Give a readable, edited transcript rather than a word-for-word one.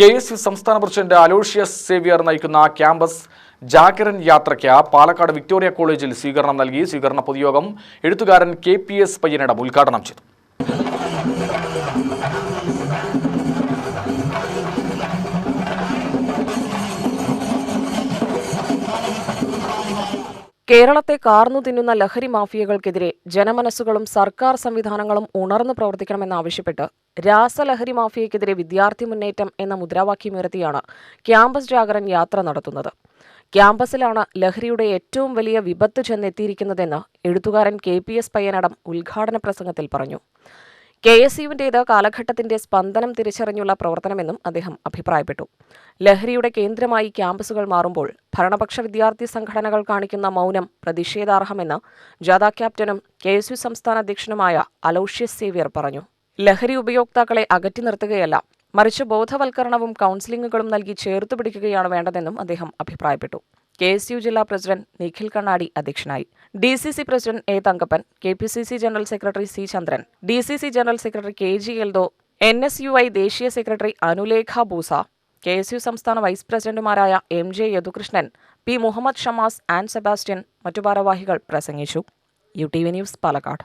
KSU സംസ്ഥാന president Aloysius Xavier നയിക്കുന്ന campus Jagaran യാത്രയ്ക്ക് പാലക്കാട് വിക്ടോറിയ കോളേജിൽ സ്വീകരണം നൽകി. സ്വീകരണ പൊതുയോഗം എഴുത്തുകാരൻ KPS പയ്യനിടം ഉദ്ഘാടനം ചെയ്തു. കേരളത്തെ കാർന്നു തിന്നുന്ന ലഹരി മാഫിയകൾക്കെതിരെ ജനമനസ്സുകളും സർക്കാർ സംവിധാനങ്ങളും ഉണർന്നു പ്രവർത്തിക്കണമെന്നാവശ്യപ്പെട്ട് രാസലഹരി മാഫിയയ്ക്കെതിരെ വിദ്യാർത്ഥി മുന്നേറ്റം എന്ന മുദ്രാവാക്യമുയർത്തിയാണ് ക്യാമ്പസ് ജാഗരൻ യാത്ര നടത്തുന്നത്. ക്യാമ്പസിലാണ് ലഹരിയുടെ ഏറ്റവും വലിയ വിപത്ത് ചെന്നെത്തിയിരിക്കുന്നതെന്ന് എഴുത്തുകാരൻ KPS പയ്യനിടം ഉദ്ഘാടന പ്രസംഗത്തിൽ പറഞ്ഞു. KSUവിൻ്റേത് കാലഘട്ടത്തിന്റെ സ്പന്ദനം തിരിച്ചറിഞ്ഞുള്ള പ്രവർത്തനമെന്നും അദ്ദേഹം അഭിപ്രായപ്പെട്ടു. ലഹരിയുടെ കേന്ദ്രമായി ക്യാമ്പസുകൾ മാറുമ്പോൾ ഭരണപക്ഷ വിദ്യാർത്ഥി സംഘടനകൾ കാണിക്കുന്ന മൗനം പ്രതിഷേധാർഹമെന്ന് ജാഥ ക്യാപ്റ്റനും KSU സംസ്ഥാന അധ്യക്ഷനുമായ അലോഷ്യസ് സേവ്യർ പറഞ്ഞു. ലഹരി ഉപയോക്താക്കളെ അകറ്റി നിർത്തുകയല്ല, മറിച്ച് ബോധവൽക്കരണവും കൗൺസിലിംഗുകളും നൽകി ചേർത്തുപിടിക്കുകയാണ് വേണ്ടതെന്നും അദ്ദേഹം അഭിപ്രായപ്പെട്ടു. KSU ജില്ലാ പ്രസിഡന്റ് നിഖിൽ കണ്ണാടി അധ്യക്ഷനായി. DCC president A Thankappan, KPCC general secretary C Chandran, DCC general secretary KG Eldo, NSUI ദേശീയ സെക്രട്ടറി അനുലേഖ ബൂസ, KSU സംസ്ഥാന വൈസ് പ്രസിഡന്റുമാരായ MJ Yadukrishnan, P Muhammad Shamas, Ann Sebastian, മറ്റു ഭാരവാഹികൾ പ്രസംഗിച്ചു. UTV news, Palakkad.